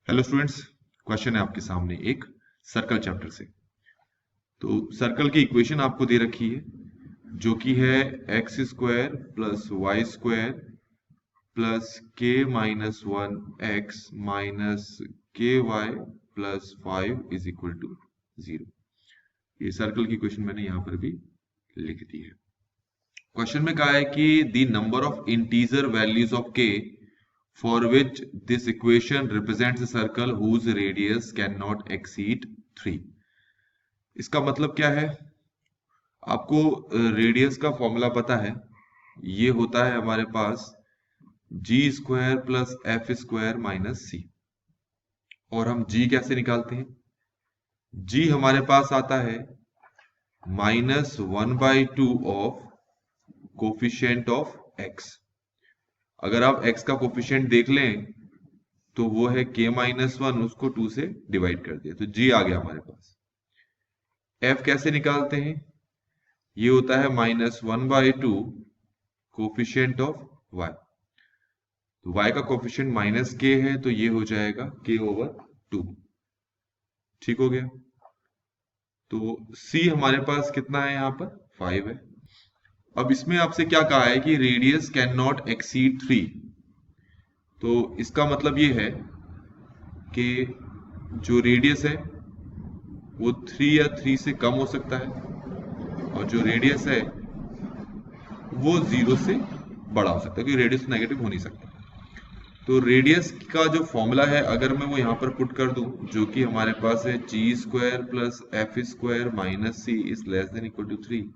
Hello students, question है आपके सामने एक सर्कल चैप्टर से। तो सर्कल की इक्वेशन आपको दे रखी है जो कि है x square plus y square plus k minus one x minus k y plus 5 is equal to 0। ये सर्कल की इक्वेशन मैंने यहाँ पर भी लिख दी है। क्वेश्चन में कहा है कि the number of integer values of के for which this equation represents a circle whose radius cannot exceed 3। इसका मतलब क्या है? आपको रेडियस का फॉर्मूला पता है, ये होता है हमारे पास G square plus F square minus C. और हम जी कैसे निकालते हैं? जी हमारे पास आता है -1/2 ऑफ कोफिशिएंट ऑफ एक्स। अगर आप x का कोफिशिएंट देख लें तो वो है k-1, उसको 2 से डिवाइड कर दिया तो g आ गया हमारे पास। f कैसे निकालते हैं? ये होता है -1/2 कोफिशिएंट ऑफ y। तो y का कोफिशिएंट -k है तो ये हो जाएगा k/2। ठीक हो गया। तो c हमारे पास कितना है? यहाँ पर 5 है। अब इसमें आपसे क्या कहा है कि रेडियस कैन नॉट एक्सीड 3। तो इसका मतलब ये है कि जो रेडियस है वो 3 या 3 से कम हो सकता है और जो रेडियस है वो 0 से बड़ा हो सकता है, क्योंकि रेडियस नेगेटिव हो नहीं सकता। तो रेडियस का जो फॉर्मूला है अगर मैं वो यहाँ पर पुट कर दूं, जो कि हमारे पास है G square plus F square minus C is less than equal to 3।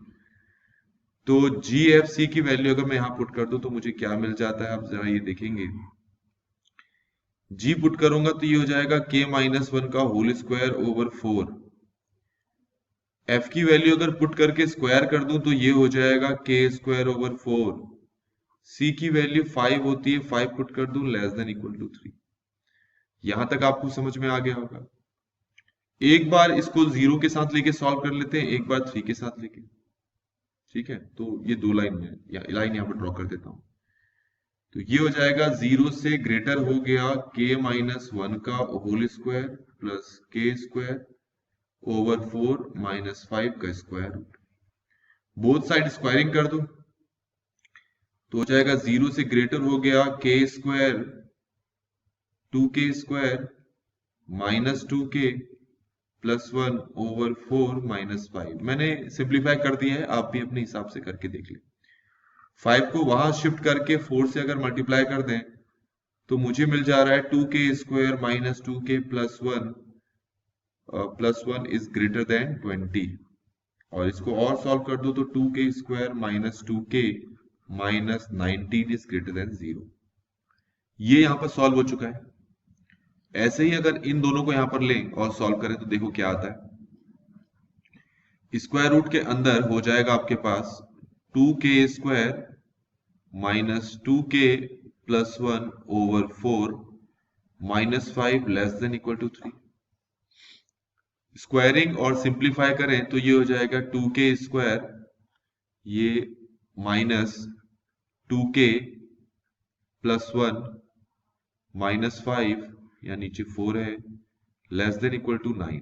तो जी एफ सी की वैल्यू अगर मैं यहाँ पुट कर दूं तो मुझे क्या मिल जाता है? आप जरा ये देखेंगे। जी पुट करूंगा तो ये हो जाएगा k-1 का होल स्क्वायर ओवर 4। एफ की वैल्यू अगर पुट करके स्क्वायर कर दूं तो ये हो जाएगा k स्क्वायर ओवर 4। सी की वैल्यू 5 होती है, 5 पुट कर दूं लेस देन इक्वल टू 3। यहां तक आपको समझ में आ गया होगा। एक बार इसको 0 के साथ लेके सॉल्व कर लेते हैं, एक बार 3 के साथ लेके। ठीक है, तो ये दो लाइन में या लाइन यहां पर ड्रॉ कर देता हूं। तो ये हो जाएगा 0 से ग्रेटर हो गया k-1 का whole square plus k square over 4 minus 5 का square root. Both side squaring कर दो तो हो जाएगा 0 से ग्रेटर हो गया k square 2k square minus 2k plus 1 over 4 minus 5। मैंने सिंप्लीफाई कर दिया है, आप भी अपने हिसाब से करके देख लें। 5 को वहां शिफ्ट करके 4 से अगर मल्टीप्लाई कर दें तो मुझे मिल जा रहा है 2k square minus 2k plus 1 is greater than 20। और इसको और सॉल्व कर दो तो 2k square minus 2k minus 19 is greater than 0। ये यहां पर सॉल्व हो चुका है। ऐसे ही अगर इन दोनों को यहां पर लें और सॉल्व करें तो देखो क्या आता है। स्क्वायर रूट के अंदर हो जाएगा आपके पास 2k square minus 2k plus 1 over 4 minus 5 less than equal to 3। Squaring और सिंप्लीफाई करें तो ये हो जाएगा 2k स्क्वायर ये माइनस 2k प्लस 1 माइनस 5 या नीचे 4 है लेस देन इक्वल टू 9।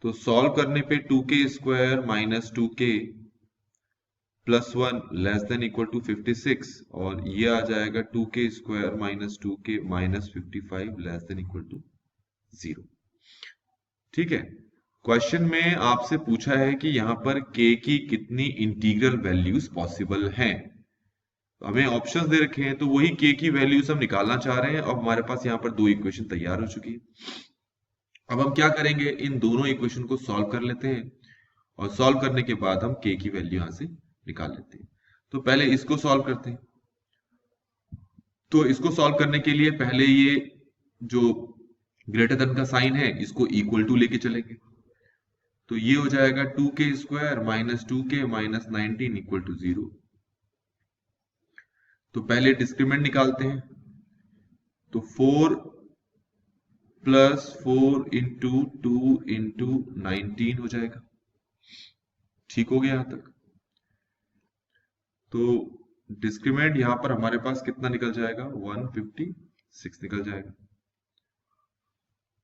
तो सॉल्व करने पे 2k square minus 2k plus 1 less than equal to 56 और ये आ जाएगा 2k square minus 2k minus 55 less than equal to 0। ठीक है, क्वेश्चन में आपसे पूछा है कि यहाँ पर k की कितनी इंटीग्रल वैल्यूज पॉसिबल हैं। तो हमें ऑप्शंस दे रखे हैं, तो वही k की वैल्यूज हम निकालना चाह रहे हैं और हमारे पास यहाँ पर दो इक्वेशन तैयार हो चुकी है। अब हम क्या करेंगे, इन दोनों इक्वेशन को सॉल्व कर लेते हैं और सॉल्व करने के बाद हम k की वैल्यू यहां से निकाल लेते हैं। तो पहले इसको सॉल्व करते हैं। तो इसको सॉल्व करने के लिए पहले ये जो ग्रेटर देन का साइन है इसको इक्वल टू लेके चलेंगे। तो ये हो जाएगा 2k square minus 2k minus 19 equal to 0। तो पहले डिस्क्रिमिनेंट निकालते हैं। तो 4 प्लस 4 इंटू 2 इंटू 19 हो जाएगा। ठीक हो गया यहां तक। तो डिस्क्रिमिनेंट यहां पर हमारे पास कितना निकल जाएगा? 150 6 निकल जाएगा।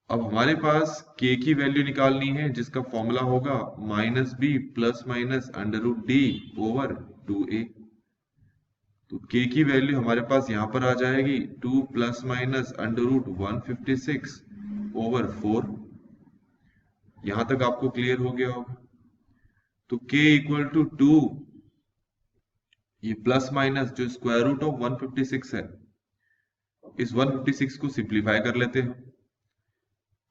अब हमारे पास k की वैल्यू निकालनी है जिसका फॉर्मूला होगा -b plus minus √d over 2a। तो k की वैल्यू हमारे पास यहां पर आ जाएगी 2 प्लस माइनस √156 ओवर 4। यहां तक आपको क्लियर हो गया होगा। तो k इक्वल टू 2, ये प्लस माइनस जो स्क्वायर रूट ऑफ 156 है, इस 156 को सिंप्लीफाई कर लेते हैं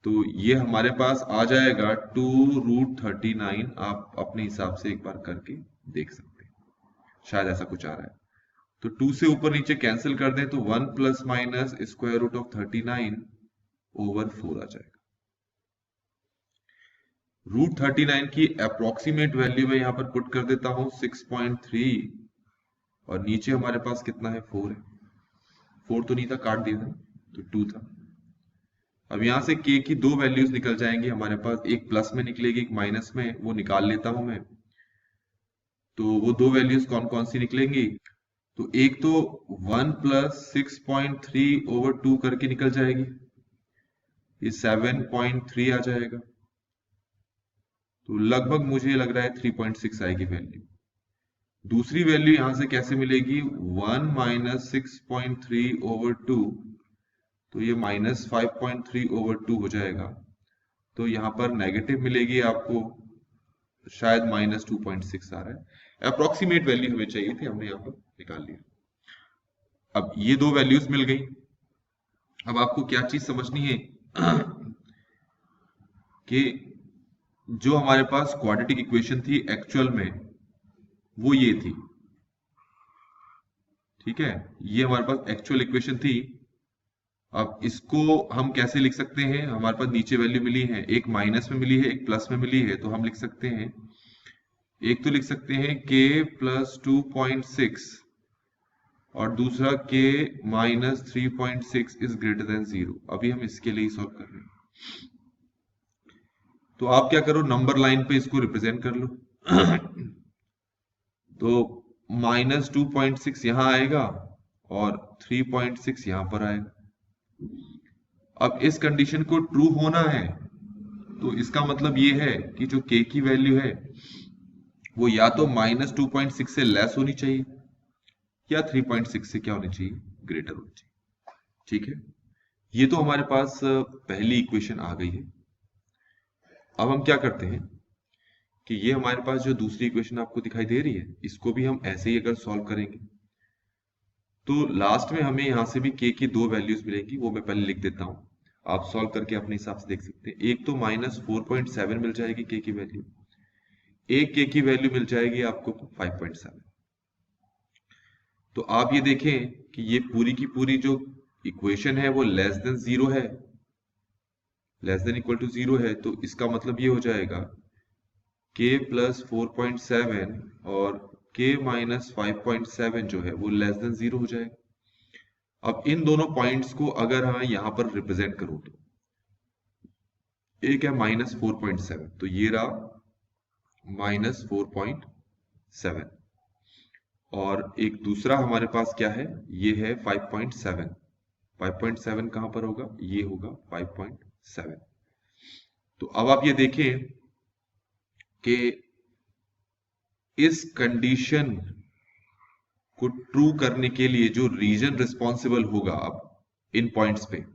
तो ये हमारे पास आ जाएगा 2√39। आप अपने हिसाब से एक बार करके देख सकते हैं, शायद ऐसा कुछ आ रहा है। तो 2 से ऊपर नीचे कैंसिल कर दें तो 1 plus minus square root of 39 over 4 आ जाएगा। √39 की अप्रोक्सीमेट वैल्यू मैं यहां पर पुट कर देता हूं 6.3, और नीचे हमारे पास कितना है, 4 है। 4 तो नहीं था, काट दिया था, तो 2 था। अब यहां से k की 2 वैल्यूज निकल जाएंगी हमारे पास, एक प्लस में निकलेगी एक माइनस में, वो निकाल लेता हूं मैं। तो वो 2 वैल्यूज कौन कौन सी निकलेंगी, तो एक तो 1 प्लस 6.3 ओवर 2 करके निकल जाएगी, ये 7.3 आ जाएगा। तो लगभग मुझे लग रहा है 3.6 आएगी वैल्यू। दूसरी वैल्यू यहां से कैसे मिलेगी, 1 माइनस 6.3 ओवर 2, तो ये माइनस 5.3 ओवर 2 हो जाएगा। तो यहां पर नेगेटिव मिलेगी आपको, शायद माइनस 2.6 आ रहा है। अप्रोक्सीमेट वैल्यू हमें चाहिए थी, हमने यहां पर निकाल लिया। अब ये 2 वैल्यूज मिल गई। अब आपको क्या चीज समझनी है कि जो हमारे पास क्वाड्रेटिक इक्वेशन थी एक्चुअल में, वो ये थी, ठीक है, ये हमारे पास एक्चुअल इक्वेशन थी। अब इसको हम कैसे लिख सकते हैं, हमारे पास नीचे वैल्यू मिली है, एक माइनस में मिली है एक प्लस में मिली है, तो हम लिख सकते हैं, एक तो लिख सकते हैं k प्लस 2.6 और दूसरा k minus 3.6 is greater than 0। अभी हम इसके लिए सॉल्व कर रहे हैं। तो आप क्या करो, नंबर लाइन पे इसको रिप्रेजेंट कर लो तो माइनस 2.6 यहां आएगा और 3.6 यहां पर आएगा। अब इस कंडीशन को ट्रू होना है तो इसका मतलब ये है कि जो k की वैल्यू है वो या तो माइनस 2.6 से लेस होनी चाहिए या 3.6 से क्या होनी चाहिए, ग्रेटर होनी चाहिए। ठीक है, ये तो हमारे पास पहली इक्वेशन आ गई है। अब हम क्या करते हैं कि ये हमारे पास जो दूसरी इक्वेशन आपको दिखाई दे रही है, इसको भी हम ऐसे ही अगर सॉल्व करेंगे तो लास्ट में हमें यहां से भी k की 2 वैल्यूज मिलेंगी, वो मैं पहले लिख देता हूं, आप सॉल्व करके अपने हिसाब से देख सकते हैं। एक तो माइनस 4.7 मिल जाएगी k की वैल्यू, एक k की वैल्यू मिल जाएगी आपको 5.7। तो आप ये देखें कि ये पूरी की पूरी जो इक्वेशन है वो लेस देन 0 है, लेस देन इक्वल टू 0 है। तो इसका मतलब ये हो जाएगा k प्लस 4.7 और k माइनस 5.7 जो है वो लेस देन 0 हो जाएगा। अब इन दोनों पॉइंट्स को अगर मैं यहां पर रिप्रेजेंट करूं तो एक है माइनस 4.7, तो ये रहा माइनस 4.7, और एक दूसरा हमारे पास क्या है, ये है 5.7। 5.7 कहां पर होगा, ये होगा 5.7। तो अब आप ये देखें कि इस कंडीशन को ट्रू करने के लिए जो रीजन रिस्पॉन्सिबल होगा अब इन पॉइंट्स पे,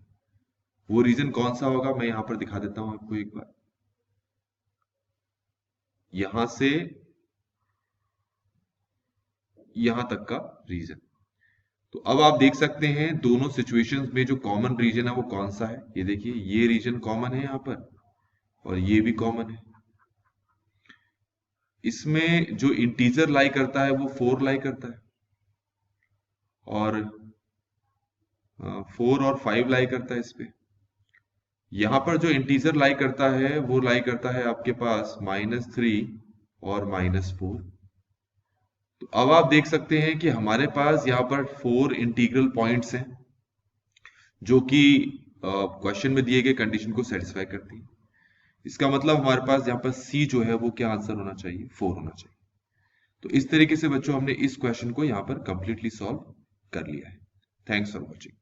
वो रीजन कौन सा होगा, मैं यहां पर दिखा देता हूं आपको एक बार। यहां से यहां तक का रीजन। तो अब आप देख सकते हैं दोनों सिचुएशंस में जो कॉमन रीजन है वो कौन सा है। ये देखिए, ये रीजन कॉमन है यहां पर और ये भी कॉमन है। इसमें जो इंटीजर लाई करता है वो 4 लाई करता है, और 4 और 5 लाई करता है इस पे। यहां पर जो इंटीजर लाई करता है वो लाई करता है आपके पास -3 और -4। तो अब आप देख सकते हैं कि हमारे पास यहाँ पर 4 इंटीग्रल पॉइंट्स हैं जो कि क्वेश्चन में दिए गए कंडीशन को सेटिस्फाई करती है। इसका मतलब हमारे पास यहाँ पर सी जो है वो क्या आंसर होना चाहिए, 4 होना चाहिए। तो इस तरीके से बच्चों हमने इस क्वेश्चन को यहाँ पर कंप्लीटली सॉल्व कर लिया है। Thanks for watching.